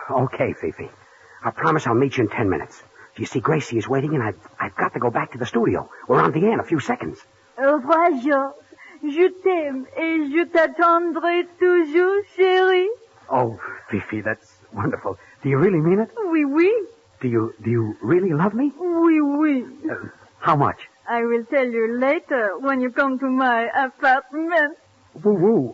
Okay, Fifi. I promise I'll meet you in 10 minutes. You see, Gracie is waiting, and I've got to go back to the studio. We're on the air in a few seconds. Au revoir, Georges. Je t'aime et je t'attendrai toujours, chérie. Oh, Fifi, that's wonderful. Do you really mean it? Oui, oui. Do you really love me? Oui, oui. How much? I will tell you later when you come to my apartment. Woo-woo.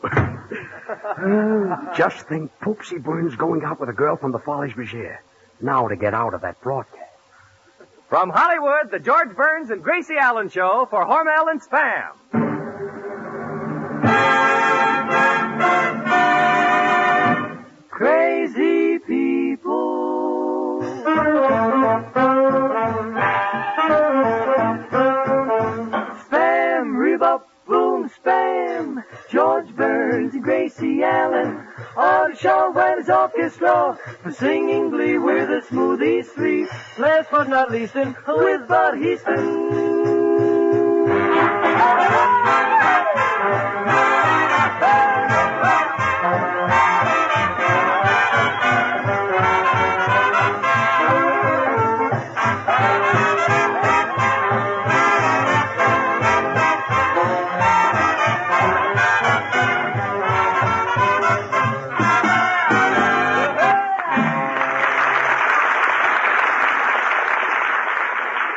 Just think, Poopsie Burns going out with a girl from the Folies Bergère. Now to get out of that broadcast. From Hollywood, the George Burns and Gracie Allen Show for Hormel and Spam. Crazy people. Spam, ribop, boom, spam. George Burns and Gracie Allen. On Shaw Wyn's orchestra for singing glee. We're the Smoothies Three. Last but not least, with Bud Heaston.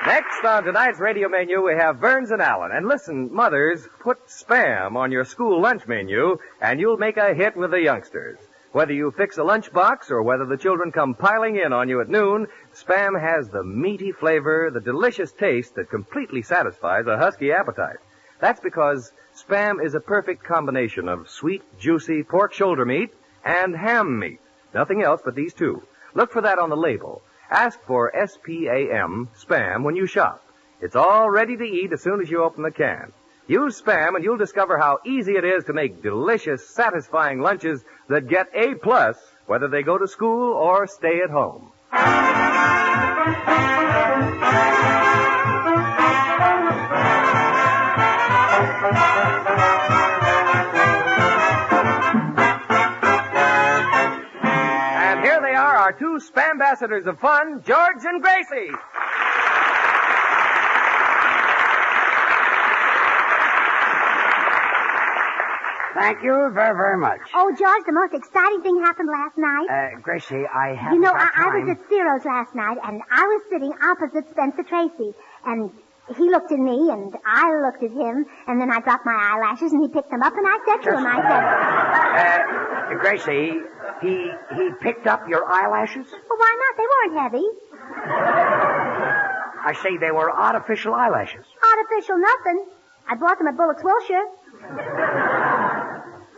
Next on tonight's radio menu, we have Burns and Allen. And listen, mothers, put Spam on your school lunch menu, and you'll make a hit with the youngsters. Whether you fix a lunchbox or whether the children come piling in on you at noon, Spam has the meaty flavor, the delicious taste that completely satisfies a husky appetite. That's because Spam is a perfect combination of sweet, juicy pork shoulder meat and ham meat. Nothing else but these two. Look for that on the label. Ask for S-P-A-M, Spam, when you shop. It's all ready to eat as soon as you open the can. Use Spam and you'll discover how easy it is to make delicious, satisfying lunches that get A+, whether they go to school or stay at home. And here they are, our two Spam-ambassadors of fun, George and Gracie. Thank you very, very much. Oh, George, the most exciting thing happened last night. Gracie, I have You know, got I time. was at Ciro's last night, and I was sitting opposite Spencer Tracy. And he looked at me, and I looked at him, and then I dropped my eyelashes, and he picked them up, and I said to him, I said... Gracie, he picked up your eyelashes? Well, why not? They weren't heavy. I say they were artificial eyelashes. Artificial nothing. I bought them at Bullock's Wilshire.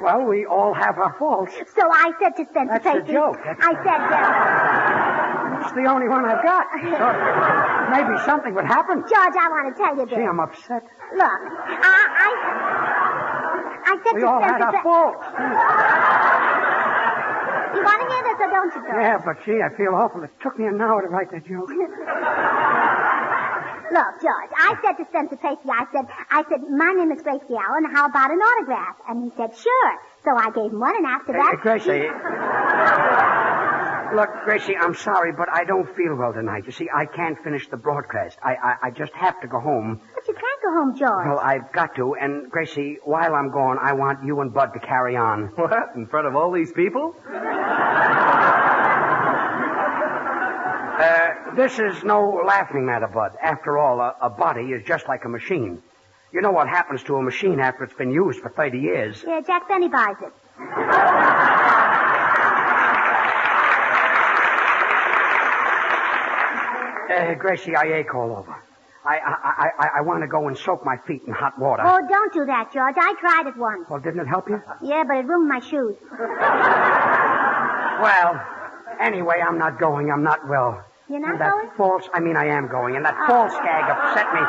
Well, we all have our faults. So I said to Spencer That's a Tracy... joke. I said, It's the only one I've got. So maybe something would happen. George, I want to tell you this. Gee, I'm upset. Look, I said We to all Spencer... had our faults. You want to hear this or don't you, George? Yeah, but gee, I feel awful. It took me an hour to write that joke. Look, George, I said to Spencer Tracy, I said, my name is Gracie Allen. How about an autograph? And he said, sure. So I gave him one, and after that... Gracie. Look, Gracie, I'm sorry, but I don't feel well tonight. You see, I can't finish the broadcast. I just have to go home. But you can't go home, George. Well, I've got to. And, Gracie, while I'm gone, I want you and Bud to carry on. What? In front of all these people? This is no laughing matter, Bud. After all, a body is just like a machine. You know what happens to a machine after it's been used for 30 years. Yeah, Jack Benny buys it. Gracie, I ache all over. I want to go and soak my feet in hot water. Oh, don't do that, George. I tried it once. Well, didn't it help you? Yeah, but it ruined my shoes. Well, anyway, I'm not going. I'm not well. You're not that going? I am going. And that false gag upset me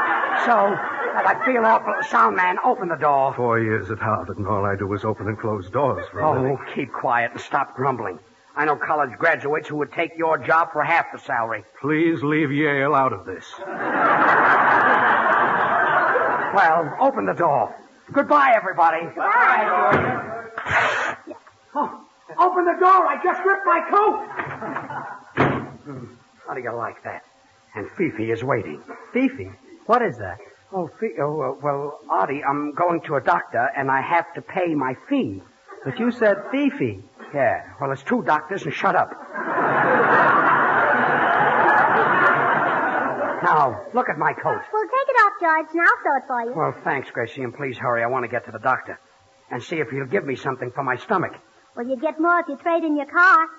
so that I feel awful. Sound man, open the door. 4 years at Harvard, and all I do is open and close doors for a living. Oh, keep quiet and stop grumbling. I know college graduates who would take your job for half the salary. Please leave Yale out of this. Well, open the door. Goodbye, everybody. Bye. Oh, open the door. I just ripped my coat. How do you like that? And Fifi is waiting. Fifi? What is that? Well, Artie, I'm going to a doctor, and I have to pay my fee. But you said Fifi. Yeah, well, it's 2 doctors, and shut up. Now, look at my coat. Well, take it off, George, and I'll sew it for you. Well, thanks, Gracie, and please hurry. I want to get to the doctor. And see if he'll give me something for my stomach. Well, you get more if you trade in your car.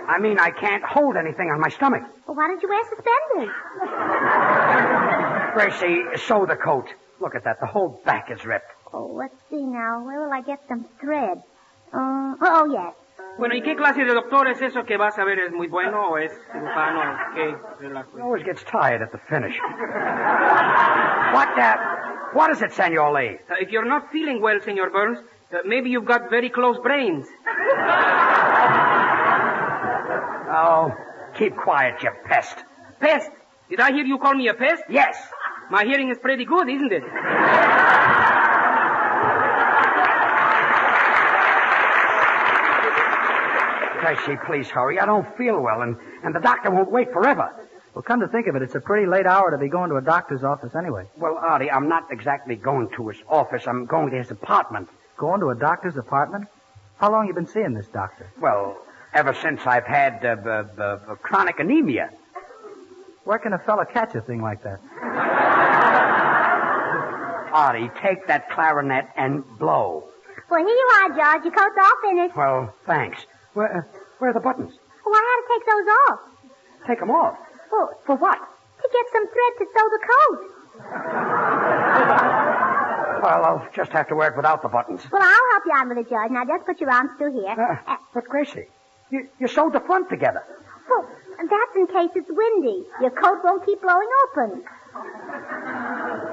I mean, I can't hold anything on my stomach. Well, why don't you wear suspenders? Gracie, sew the coat. Look at that. The whole back is ripped. Oh, let's see now. Where will I get some thread? Yes. Bueno, ¿y qué clase de doctor es eso que vas a ver? ¿Es muy bueno o es cirujano? ¿Qué? He always gets tired at the finish. What is it, Senor Lee? If you're not feeling well, Senor Burns, maybe you've got very close brains. Oh, keep quiet, you pest. Pest? Did I hear you call me a pest? Yes. My hearing is pretty good, isn't it? Gracie, please hurry. I don't feel well, and the doctor won't wait forever. Well, come to think of it, it's a pretty late hour to be going to a doctor's office anyway. Well, Artie, I'm not exactly going to his office. I'm going to his apartment. Going to a doctor's apartment? How long you been seeing this doctor? Well, ever since I've had chronic anemia. Where can a fella catch a thing like that? Artie, take that clarinet and blow. Well, here you are, George. Your coat's all finished. Well, thanks. Where are the buttons? Well, I had to take those off. Take them off? Well, For what? to get some thread to sew the coat. Well, I'll just have to wear it without the buttons. Well, I'll help you out with it, George. Now, just put your arms through here. But, Gracie, you sewed the front together. Well, that's in case it's windy. Your coat won't keep blowing open.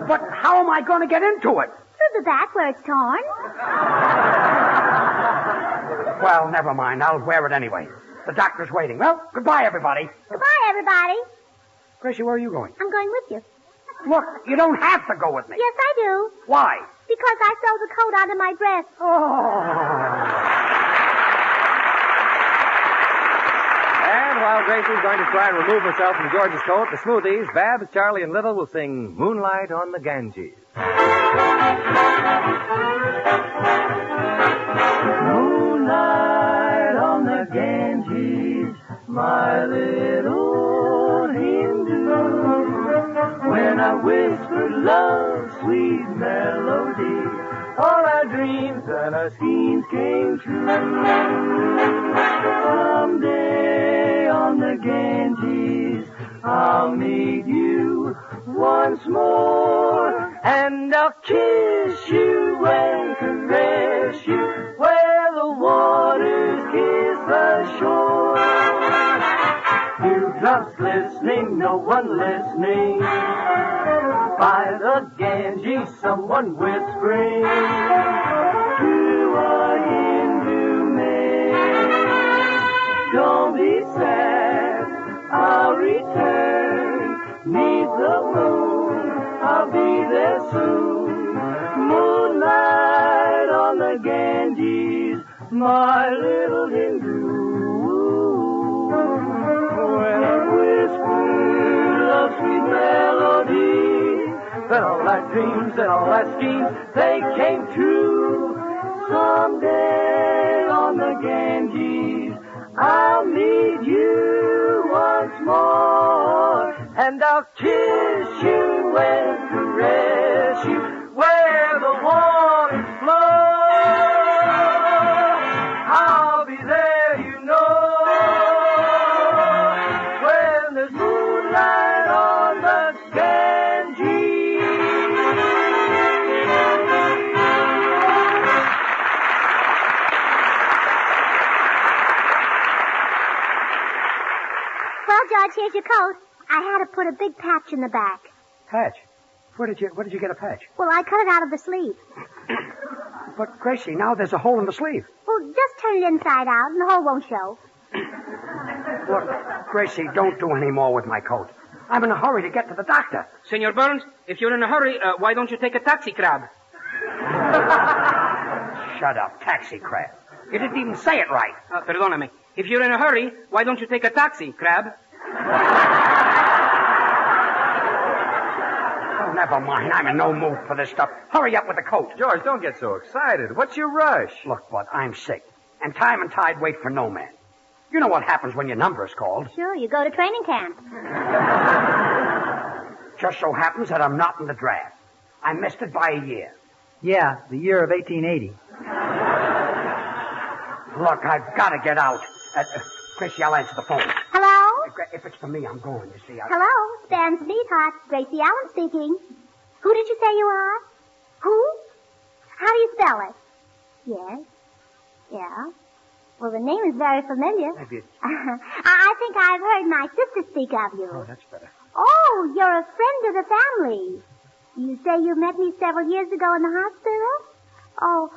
But how am I going to get into it? Through the back where it's torn. Well, never mind. I'll wear it anyway. The doctor's waiting. Well, goodbye, everybody. Goodbye, everybody. Gracie, where are you going? I'm going with you. Look, you don't have to go with me. Yes, I do. Why? Because I sewed the coat out of my dress. And while Gracie's going to try and remove herself from George's coat, the Smoothies, Babs, Charlie, and Little will sing Moonlight on the Ganges. Moonlight on the Ganges, my little Hindu. When I whispered love's sweet melody, all our dreams and our schemes came true. Someday on the Ganges, I'll meet you once more, and I'll kiss you and caress you where the waters kiss the shore. Dewdrops listening, no one listening. By the Ganges, someone whispering to a Hindu maid. Don't be sad, I'll return. Neath the moon, I'll be there soon. Moonlight on the Ganges, my little Hindu. When I whisper love's sweet melody, then all our dreams and all our schemes, they came true. Someday on the Ganges, I'll meet you once more, and I'll kiss you and caress you where the waters flow. I'll be there, you know, when there's moonlight on the Ganges. Well, George, here's your coat. I had to put a big patch in the back. Patch? Where did you get a patch? Well, I cut it out of the sleeve. But, Gracie, now there's a hole in the sleeve. Well, just turn it inside out and the hole won't show. Look, Gracie, don't do any more with my coat. I'm in a hurry to get to the doctor. Senor Burns, if you're in a hurry, why don't you take a taxi cab? Shut up. Taxi crab. You didn't even say it right. Perdóname. If you're in a hurry, why don't you take a taxi, Crab? Oh, never mind. I'm in no mood for this stuff. Hurry up with the coat. George, don't get so excited. What's your rush? Look, Bud, I'm sick. And time and tide wait for no man. You know what happens when your number is called. Sure, you go to training camp. Just so happens that I'm not in the draft. I missed it by a year. Yeah, the year of 1880. Look, I've got to get out. Chrissy, I'll answer the phone. Hello? If it's for me, I'm going, you see. Hello? Stan Sweetheart. Gracie Allen speaking. Who did you say you are? Who? How do you spell it? Yes. Yeah. Well, the name is very familiar. Maybe it's... I think I've heard my sister speak of you. Oh, that's better. Oh, you're a friend of the family. You say you met me several years ago in the hospital? Oh,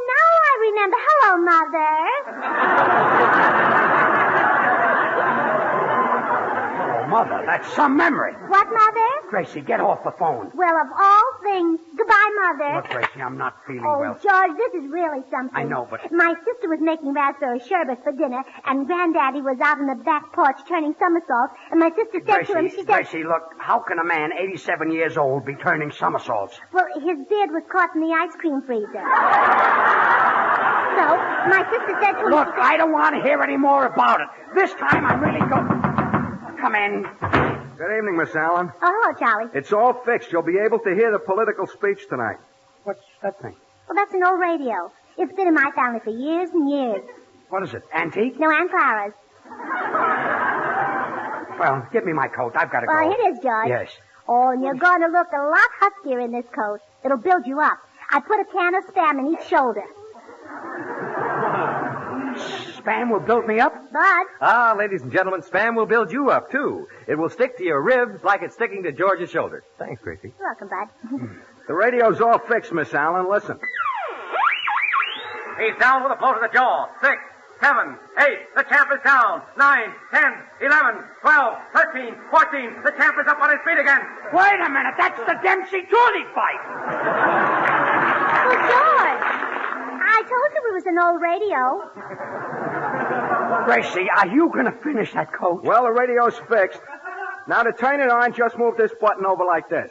now I remember. Hello, Mother. Oh, Mother, that's some memory. What, Mother? Gracie, get off the phone. Well, of all things. Goodbye, Mother. Look, Gracie, I'm not feeling Oh, well. George, this is really something. I know, but... My sister was making raspberry sherbet for dinner, and Granddaddy was out on the back porch turning somersaults, and my sister said to him, she said... Gracie, look, how can a man 87 years old be turning somersaults? Well, his beard was caught in the ice cream freezer. So, my sister said to him... Look, I don't want to hear any more about it. This time I'm really going... Come in. Good evening, Miss Allen. Oh, hello, Charlie. It's all fixed. You'll be able to hear the political speech tonight. What's that thing? Well, that's an old radio. It's been in my family for years and years. What is it, antique? No, Aunt Clara's. Well, give me my coat. I've got to go. Well, here it is, George. Yes. Oh, and you're going to look a lot huskier in this coat. It'll build you up. I put a can of Spam in each shoulder. Spam will build me up? Bud. Ah, ladies and gentlemen, Spam will build you up, too. It will stick to your ribs like it's sticking to George's shoulder. Thanks, Gracie. You're welcome, Bud. The radio's all fixed, Miss Allen. Listen. He's down with a blow to the jaw. 6, 7, 8. The champ is down. 9, 10, 11, 12, 13, 14. The champ is up on his feet again. Wait a minute. That's the Dempsey-Tooley fight. Well, George, I told you it was an old radio. Gracie, are you going to finish that coat? Well, the radio's fixed. Now, to turn it on, just move this button over like this.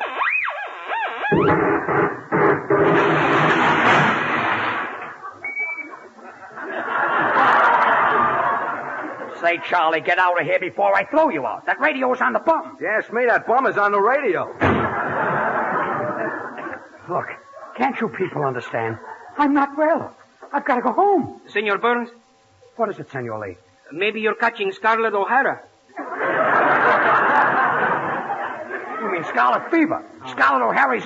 Say, Charlie, get out of here before I throw you out. That radio's on the bum. Yes, me, that bum is on the radio. Look, can't you people understand? I'm not well. I've got to go home. Senor Burns, What is it, Senor Lee? maybe you're catching Scarlett O'Hara. You mean Scarlet Fever? Scarlett O'Hara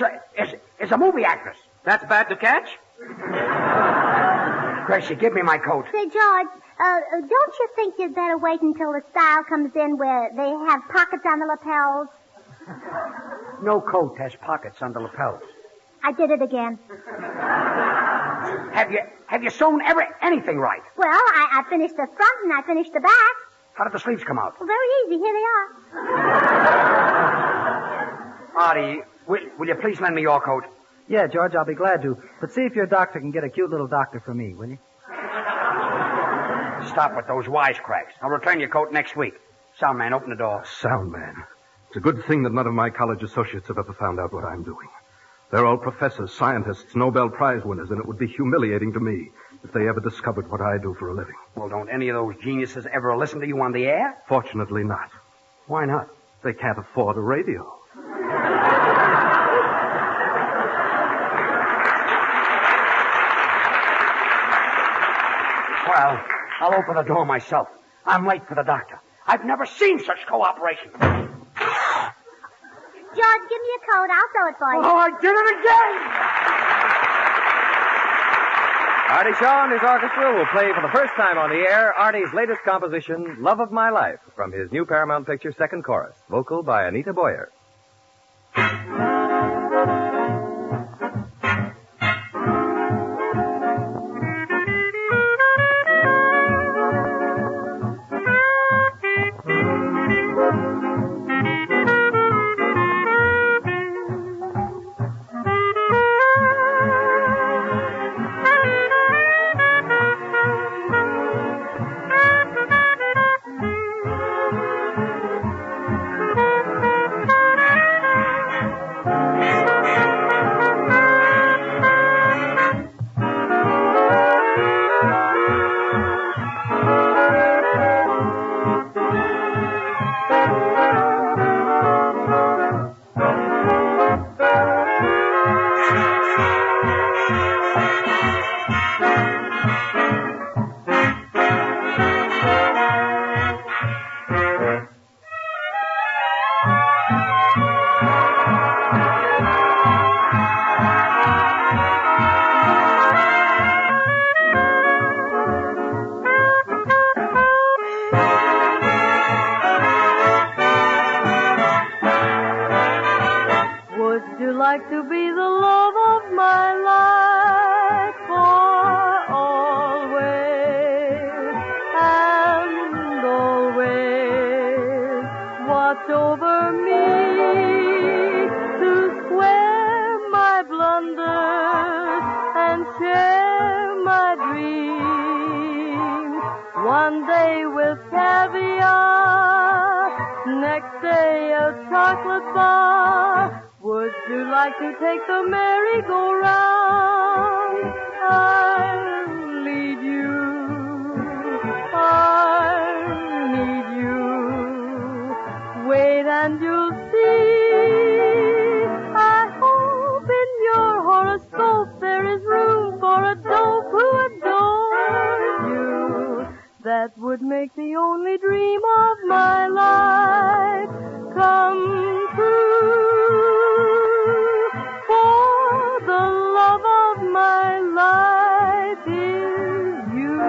is a movie actress. That's bad to catch? Gracie, give me my coat. Say, George, don't you think you'd better wait until the style comes in where they have pockets on the lapels? No coat has pockets on the lapels. I did it again. Have you sewn anything right? Well, I finished the front and I finished the back. How did the sleeves come out? Well, very easy. Here they are. Artie, will you please lend me your coat? Yeah, George, I'll be glad to. But see if your doctor can get a cute little doctor for me, will you? Stop with those wisecracks. I'll return your coat next week. Sound man, open the door. Sound man. It's a good thing that none of my college associates have ever found out what I'm doing. They're all professors, scientists, Nobel Prize winners, and it would be humiliating to me if they ever discovered what I do for a living. Well, don't any of those geniuses ever listen to you on the air? Fortunately not. Why not? They can't afford a radio. Well, I'll open the door myself. I'm late for the doctor. I've never seen such cooperation. George, give me a coat. I'll sew it for you. Oh, I did it again! Artie Shaw and his orchestra will play for the first time on the air Artie's latest composition, Love of My Life, from his new Paramount picture Second Chorus, vocal by Anita Boyer. to be the love of my life for always and always. Watch over me to square my blunders and share my dreams. One day with caviar, next day a chocolate bar. Would you like to take the merry-go-round? I'll lead you. I'll need you. Wait and you'll see. I hope in your horoscope there is room for a dope who adores you. That would make the only dream of my life come true. For the love of my life is you.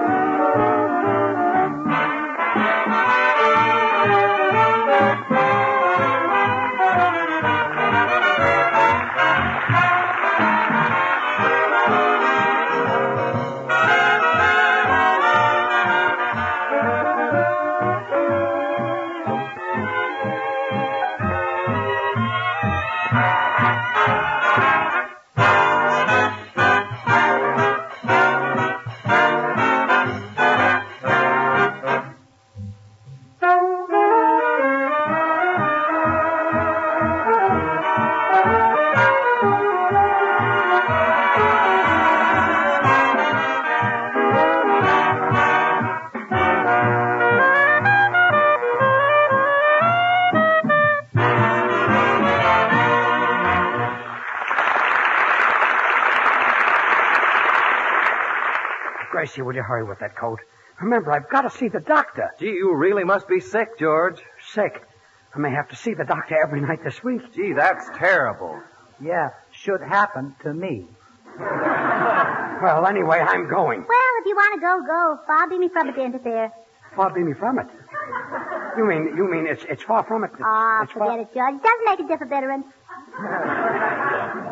Gracie, will you hurry with that coat? Remember, I've got to see the doctor. Gee, you really must be sick, George. Sick. I may have to see the doctor every night this week. Gee, that's terrible. Yeah, should happen to me. Well, anyway, I'm going. Well, if you want to go, go. Far be me from it to interfere. Far be me from it. You mean it's far from it? Forget it, Judge. It doesn't make a difference.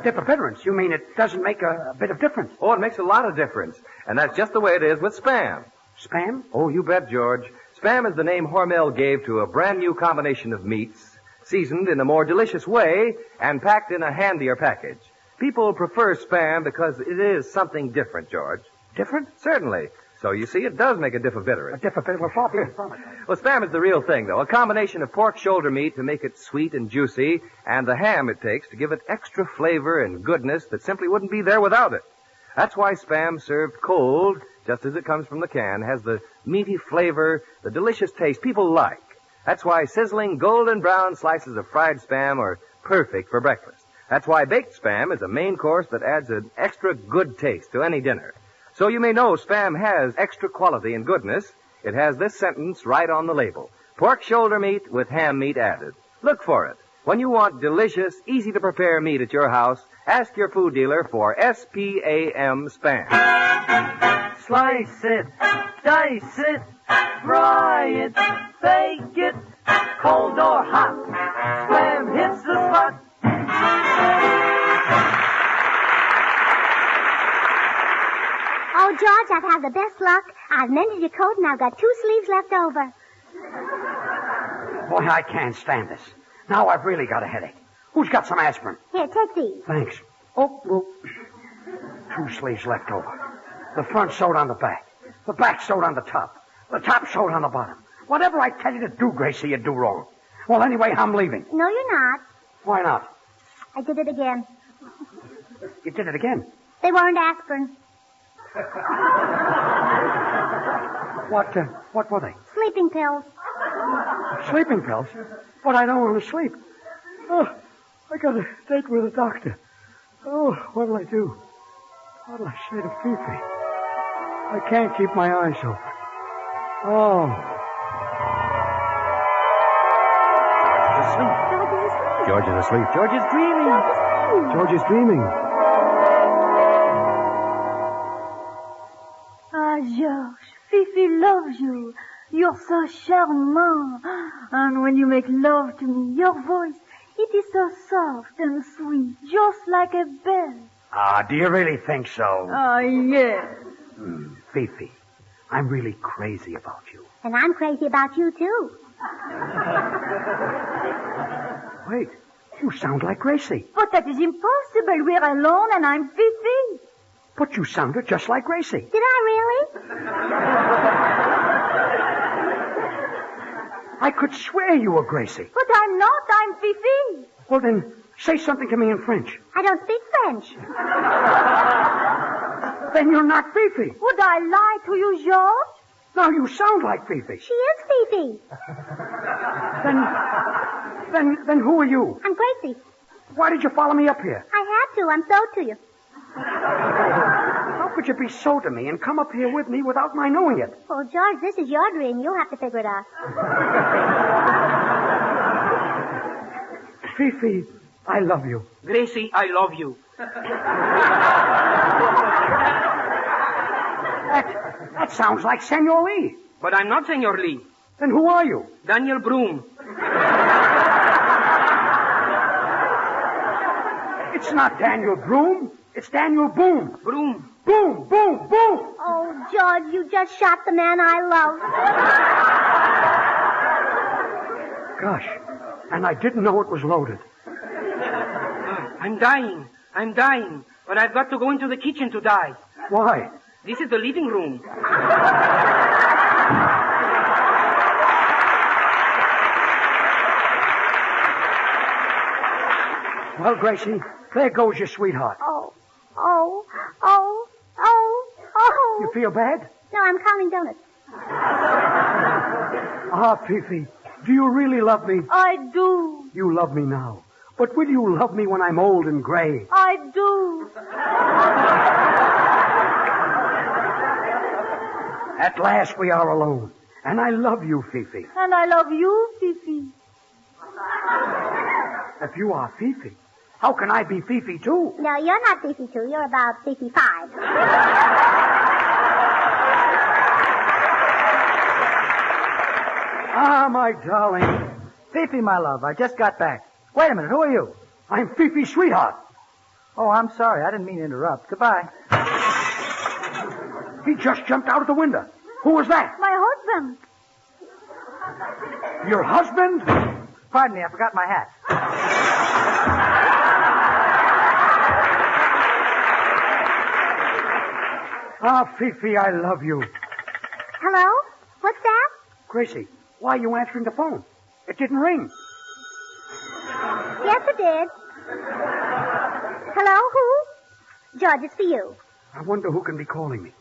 Difference? You mean it doesn't make a bit of difference? Oh, it makes a lot of difference. And that's just the way it is with Spam. Spam? Oh, you bet, George. Spam is the name Hormel gave to a brand new combination of meats, seasoned in a more delicious way and packed in a handier package. People prefer Spam because it is something different, George. Different? Certainly. So, you see, it does make a difference. A difference? Well, far be it from it. Well, Spam is the real thing, though. A combination of pork shoulder meat to make it sweet and juicy, and the ham it takes to give it extra flavor and goodness that simply wouldn't be there without it. That's why Spam served cold, just as it comes from the can, has the meaty flavor, the delicious taste people like. That's why sizzling golden brown slices of fried Spam are perfect for breakfast. That's why baked Spam is a main course that adds an extra good taste to any dinner. So you may know Spam has extra quality and goodness. It has this sentence right on the label. Pork shoulder meat with ham meat added. Look for it. When you want delicious, easy-to-prepare meat at your house, ask your food dealer for S-P-A-M Spam. Slice it, dice it, fry it, bake it, cold or hot. Spam hits the spot. Oh, George, I've had the best luck. I've mended your coat and I've got 2 sleeves left over. Boy, I can't stand this. Now I've really got a headache. Who's got some aspirin? Here, take these. Thanks. Oh, 2 sleeves left over. The front sewed on the back. The back sewed on the top. The top sewed on the bottom. Whatever I tell you to do, Gracie, you do wrong. Well, anyway, I'm leaving. No, you're not. Why not? I did it again. You did it again. They weren't aspirin. What were they? Sleeping pills. Sleeping pills? But I don't want to sleep. Oh, I got a date with a doctor. Oh, what'll I do? What'll I say to Fifi? I can't keep my eyes open. Oh. George is asleep. George is dreaming. George is dreaming. Ah, George, Fifi loves you. You're so charmant. And when you make love to me, your voice, It is so soft and sweet, just like a bell. Ah, do you really think so? Yes. Fifi, I'm really crazy about you. And I'm crazy about you, too. Wait, you sound like Gracie. But that is impossible. We're alone and I'm Fifi. But you sounded just like Gracie. Did I really? I could swear you were Gracie. But I'm not. I'm Fifi. Well, then, say something to me in French. I don't speak French. Then you're not Fifi. Would I lie to you, George? Now you sound like Fifi. She is Fifi. Then who are you? I'm Gracie. Why did you follow me up here? I had to. I'm so to you. How could you be so to me and come up here with me without my knowing it? Oh, George, this is your dream. You'll have to figure it out. Fifi, I love you. Gracie, I love you. That sounds like Senor Lee. But I'm not Senor Lee. Then who are you? Daniel Broom. It's not Daniel Broom. It's Daniel Boom. Broom. Boom, boom, boom. Oh, George, you just shot the man I love. Gosh, and I didn't know it was loaded. I'm dying. I'm dying. But I've got to go into the kitchen to die. Why? This is the living room. Well, Gracie, there goes your sweetheart. Oh. You feel bad? No, I'm counting donuts. Ah, Fifi, do you really love me? I do. You love me now. But will you love me when I'm old and gray? I do. At last we are alone. And I love you, Fifi. And I love you, Fifi. If you are Fifi, how can I be Fifi too? No, you're not Fifi 2. You're about Fifi 5. Ah, my darling. Fifi, my love, I just got back. Wait a minute, who are you? I'm Fifi's sweetheart. Oh, I'm sorry. I didn't mean to interrupt. Goodbye. He just jumped out of the window. Who was that? My husband. Your husband? Pardon me, I forgot my hat. Ah, Fifi, I love you. Hello? What's that? Gracie, why are you answering the phone? It didn't ring. Yes, it did. Hello, who? George, it's for you. I wonder who can be calling me.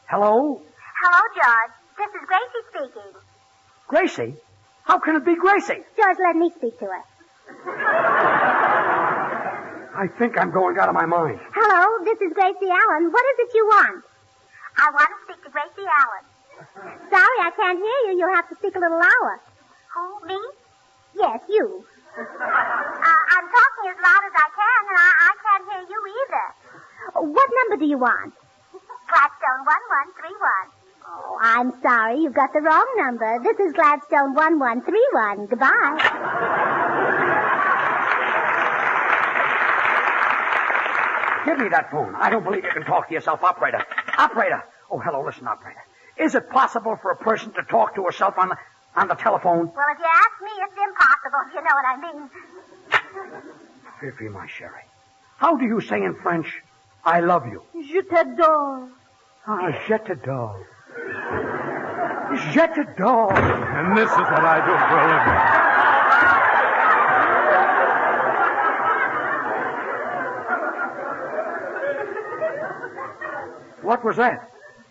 Hello? Hello, George. This is Gracie speaking. Gracie? How can it be Gracie? George, let me speak to her. I think I'm going out of my mind. Hello, this is Gracie Allen. What is it you want? I want to speak to Gracie Allen. Sorry, I can't hear you. You'll have to speak a little louder. Who, me? Yes, you. I'm talking as loud as I can, and I can't hear you either. What number do you want? Gladstone 1131. Oh, I'm sorry. You've got the wrong number. This is Gladstone 1131. Goodbye. Give me that phone. I don't believe you can talk to yourself. Operator. Operator. Oh, hello. Listen, operator. Is it possible for a person to talk to herself on the telephone? Well, if you ask me, it's impossible. You know what I mean. Fifi, my sherry. How do you say in French, I love you? Je t'adore. Ah, je t'adore. Je t'adore. And this is what I do for a living. What was that?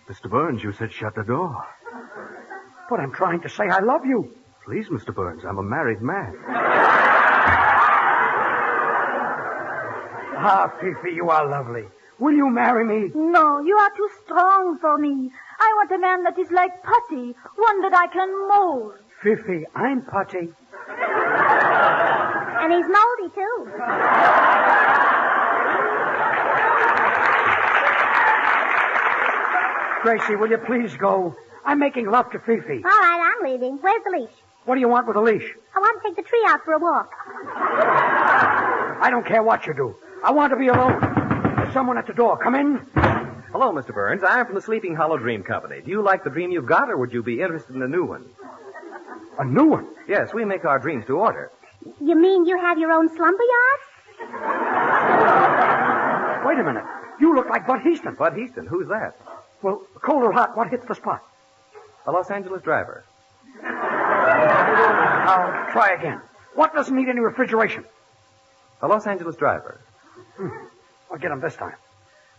Mr. Burns, you said shut the door. But I'm trying to say I love you. Please, Mr. Burns, I'm a married man. Ah, Fifi, you are lovely. Will you marry me? No, you are too strong for me. I want a man that is like putty, one that I can mold. Fifi, I'm putty. And he's moldy, too. Gracie, will you please go? I'm making love to Fifi. All right, I'm leaving. Where's the leash? What do you want with a leash? I want to take the tree out for a walk. I don't care what you do. I want to be alone. There's someone at the door. Come in. Hello, Mr. Burns. I'm from the Sleeping Hollow Dream Company. Do you like the dream you've got, or would you be interested in a new one? A new one? Yes, we make our dreams to order. You mean you have your own slumber yard? Wait a minute. You look like Bud Heaston. Bud Heaston? Who's that? Well, cold or hot, what hits the spot? A Los Angeles driver. I'll try again. What doesn't need any refrigeration? A Los Angeles driver. I'll get him this time.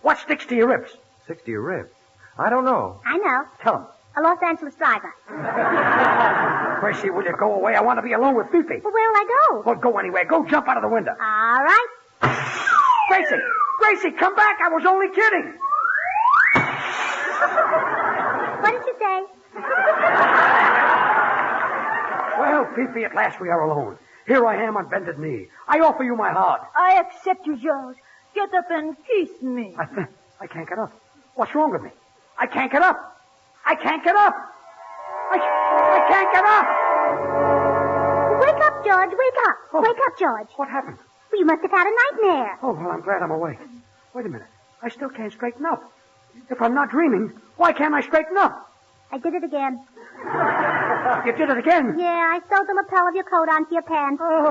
What sticks to your ribs? Sticks to your ribs? I don't know. I know. Tell him. A Los Angeles driver. Gracie, will you go away? I want to be alone with Fifi. Well, where'll I go? Well, go anywhere. Go jump out of the window. All right. Gracie! Gracie, come back! I was only kidding! What did you say? Well, Fifi, at last we are alone. Here I am on bended knee. I offer you my heart. I accept you, George. Get up and kiss me. I can't get up. What's wrong with me? I can't get up. I can't get up. I can't get up. Wake up, George. Wake up. Oh. Wake up, George. What happened? Well, you must have had a nightmare. Oh, well, I'm glad I'm awake. Wait a minute. I still can't straighten up. If I'm not dreaming, why can't I straighten up? I did it again. You did it again? Yeah, I sewed the lapel of your coat onto your pants. Oh.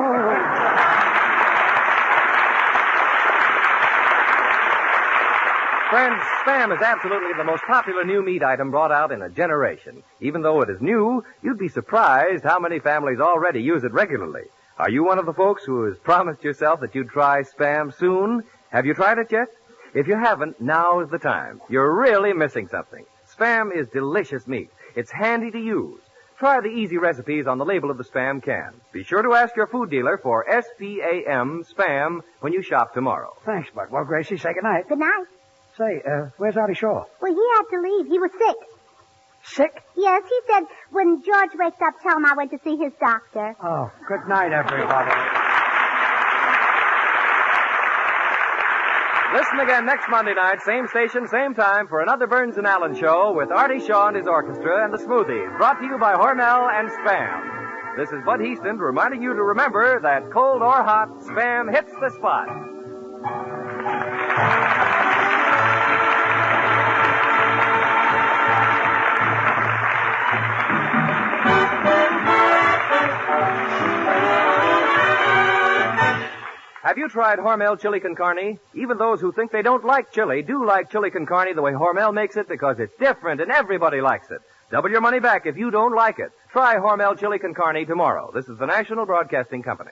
Friends, Spam is absolutely the most popular new meat item brought out in a generation. Even though it is new, you'd be surprised how many families already use it regularly. Are you one of the folks who has promised yourself that you'd try Spam soon? Have you tried it yet? If you haven't, now is the time. You're really missing something. Spam is delicious meat. It's handy to use. Try the easy recipes on the label of the Spam can. Be sure to ask your food dealer for S-P-A-M, Spam, when you shop tomorrow. Thanks, Bud. Well, Gracie, say goodnight. Good night. Say, where's Artie Shaw? Well, he had to leave. He was sick. Sick? Yes, he said when George wakes up, tell him I went to see his doctor. Oh, good night, everybody. Listen again next Monday night, same station, same time, for another Burns and Allen show with Artie Shaw and his orchestra and the Smoothies, brought to you by Hormel and Spam. This is Bud Heaston reminding you to remember that cold or hot, Spam hits the spot. Have you tried Hormel chili con carne? Even those who think they don't like chili do like chili con carne the way Hormel makes it because it's different and everybody likes it. Double your money back if you don't like it. Try Hormel chili con carne tomorrow. This is the National Broadcasting Company.